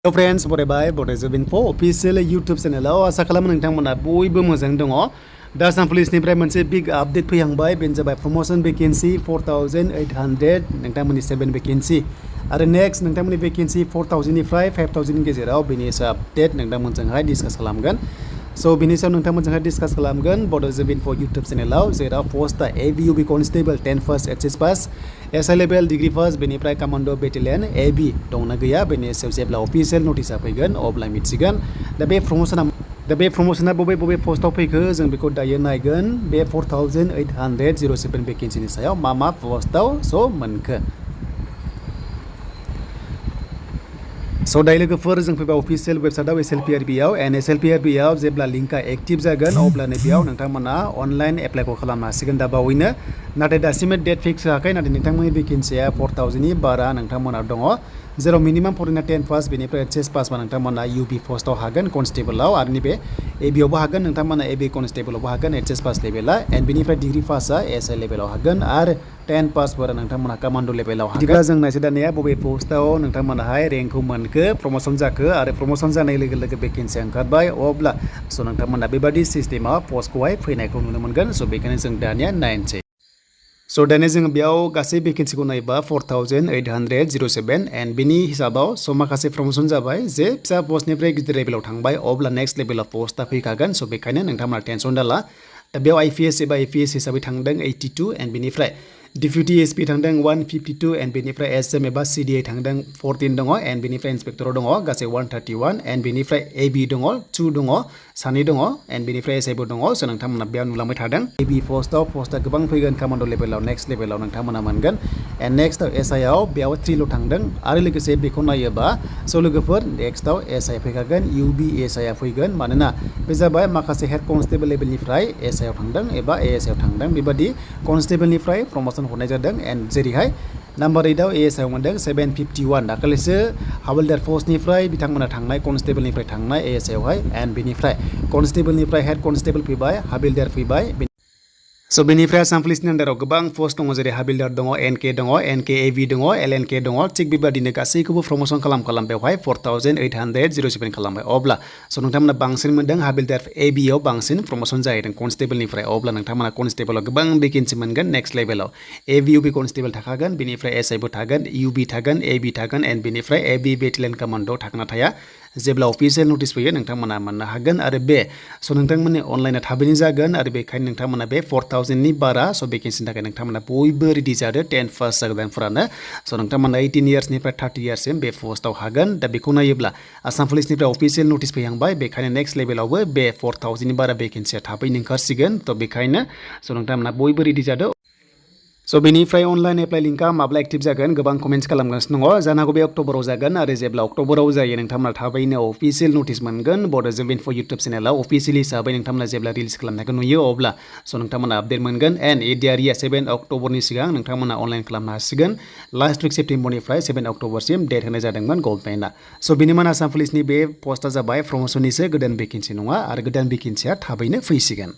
Hello friends, बरायबाय Bodojobinfoofficial YouTube चेनेलाव आसा खालामो नोंथांमोना बयबो मोजां दङ। दा आसाम पुलिसनिफ्राय मोनसे बिग आपडेट फैहांबाय बेनो जाबाय प्रमोशन वेकेन्सि 4800 नोंथांमोननि 7 वेकेन्सि आरो नेक्स्ट नोंथांमोननि वेकेन्सि 4000 निफ्राय 5000 नि गेजेराव बेनि सायाव आपडेट नोंथांमोनजोंहाय डिसकास खालामगोन। सो बिनि सायाव नोंथांमोनजोंहाय डिसकास खालामगोन Bodojobinfo YouTube चेनेलाव जेराव पोस्टआ ABUB constable 10 first HS pass SI level degree first बेनिफ्राय कमान्डो बेटेलियन AB दंना गैया बेनि सायाव जेब्ला अफिसियेल नटिसआ फैगोन अब्ला मिथिगोन। दा बे प्रमोशना बबे पोस्टआव फैखो जों बेखौ दायो नायगोन। बे 4807 वेकेन्सिनि सायाव मा पोस्टआव स' मोनखो। सो दायो लोगोफोर जों फैबाय अफिसियेल वेबसाइटआव SLPRBआव एन्ड SLPRBआव जेब्ला लिंकआ एक्टिभ जागोन अब्लानो बेयाव नोंथांमोना अनलाइन एप्लाइखौ खालामनो हासिगोन दा बावैनो। नाथाय दासिमबो डेट फिक्स जायाखै नाथाय नोंथांमोननि वेकेन्सिया 4000 नि बारा नोंथांमोना दङ। जेराव मिनिमाम फरायना 10 पास बेनिफ्राय एचएस पासबा नोंथांमोना UB पोस्टआव हागोन कनस्टेबलाव आरो नैबे ABआवबो हागोन नोंथांमोना AB कनस्टेबलावबो हागोन एचएस पास लेभेला एन्ड बेनिफ्राय डिग्री पासआ SI लेभेलाव हागोन आरो 10 पासफोरा नोंथांमोना कमान्डो लेभेलाव हागोन। बिदिब्ला जों नायसै दानिया बबे पोस्टआव नोंथांमोनाहाय रेंकखौ मोनखो प्रमोशन जाखो आरो प्रमोशन जानाय लोगो लोगो वेकेन्सि ओंखारबाय अब्ला स' नोंथांमोना बेबादि सिस्टेमाव पोस्टखौहाय फैनायखौ नुनो मोनगोन। स' बेखायनो जों दानिया नायनोसै। स' दानिया जोङो बेयाव गासै वेकेन्सिखौ नायोबा 4807 एन्ड बिनि हिसाबाव स' माखासे प्रमोशन जाबाय जे फिसा पस्टनिफ्राय गिदिर लेभेलाव थांबाय अब्ला नेक्स्ट लेभेलाव पोस्टआ फैखागोन। स' बेखायनो नोंथांमोना टेनसन दाला। दा बेयाव IPS एबा APS हिसाबै थांदों 82 एन्ड बेनिफ्राय डिप्युटी SP थांदों 152 एन्ड बेनिफ्राय SM एबा CDI थांदों 14 दङ एन्ड बेनिफ्राय इन्सपेक्टराव दङ गासै 131 एन्ड बेनिफ्राय AB दङ 2 दङ सानै दङ एन्ड बेनिफ्राय SIबो दङ। स' नोंथांमोना बेयाव नुलांबाय थादों AB पोस्टआ गोबां फैगोन कमान्डो लेभेलाव नेक्स्ट लेभेलाव नोंथांमोना मोनगोन एन्ड नेक्स्टआव SIआव बेयाव 3ल' थांदों आरो लोगोसे बेखौ नायोबा स' लोगोफोर नेक्स्टआव SI फैखागोन UB SIआ फैगोन मानोना बे जाबाय माखासे हेड कनस्टेबल लेभेलनिफ्राय SIआव थांदों एबा ASIआव थांदों बेबादि कनस्टेबलनिफ्राय प्रमोशन हरनाय जादों एन्ड जेरैहाय नाम्बार 8आव ASIआव मोनदों 751 दाखालिसो हावलदार पोस्टनिफ्राय बिथांमोना थांनाय कनस्टेबलनिफ्राय थांनाय ASIआवहाय एन्ड बेनिफ्राय कनस्टेबलनिफ्राय हेड कनस्टेबल फैबाय हाबिलदार फैबाय। स' बेनिफ्राय आसाम पुलिसनि आन्दाराव गोबां पोस्ट दङ जेरै हाबिलदार दङ NK दङ NK AV दङ LNK दङ थिग बेबादिनो गासैखौबो प्रमोशन खालाम बेवहाय 4807 खालामबाय अब्ला स' नोंथांमोना बांसिन मोनदों हाबिलदार ABआव बांसिन प्रमोशन जाहैदों कनस्टेबलनिफ्राय अब्ला नोंथांमोना कनस्टेबलाव गोबां वेकेन्सि मोनगोन नेक्स्ट लेभेलाव ABUB कनस्टेबल थाखागोन बेनिफ्राय SIबो थागोन UB थागोन AB थागोन एन्ड बेनिफ्राय AB बेटेलियन कमान्डो थागोन थाया जेब्ला अफिसियेल नटिस फैयो नोंथांमोना मोननो हागोन आरो बे स' नोंथांमोननि अनलाइना थाबैनो जागोन आरो बेखायनो नोंथांमोना बे 4000 नि बारा स' वेकेन्सिनि थाखाय नोंथांमोना बयबो रेडि जादो 10 पास जागोनफोरानो स' नोंथांमोना 18 इयार्सनिफ्राय 30 इयार्ससिम बे पोस्टआव हागोन। दा बेखौ नायोब्ला आसाम पुलिसनिफ्राय अफिसियेल नटिस फैहांबाय बेखायनो नेक्स्ट लेभेलावबो बे 4000 नि बारा वेकेन्सिया थाबैनो ओंखारसिगोन थ' बेखायनो स' नोंथांमोना बयबो रेडि जादो। स' बेनिफ्राय अनलाइन एप्लाइ लिंकआ माब्ला एक्टिभ जागोन गोबां कमेन्ट्स खालामगासिनो दङ जानो हागौ बे अक्ट'बराव जागोन आरो जेब्ला अक्ट'बराव जायो नोंथांमोना थाबैनो अफिसियेल नटिस मोनगोन Bodojobinfo YouTube चेनेलाव अफिसियेलि हिसाबै नोंथांमोना जेब्ला रिलिज खालामनायखौ नुयो अब्ला स' नोंथांमोना आपडेट मोनगोन एन्ड एडिआरिया 7 अक्ट'बरनि सिगां नोंथांमोना अनलाइन खालामनो हासिगोन। लास्ट उइक सेप्तेम्बरनिफ्राय 7 अक्ट'बरसिम डेट होनाय जादोंमोन गभर्नमेन्टआ। स' बेनिमोन आसाम पुलिसनि बे पस्टआ जाबाय प्रमोशननिसो गोदान वेकेन्सि नङा आरो गोदान वेकेन्सिया थाबैनो फैसिगोन।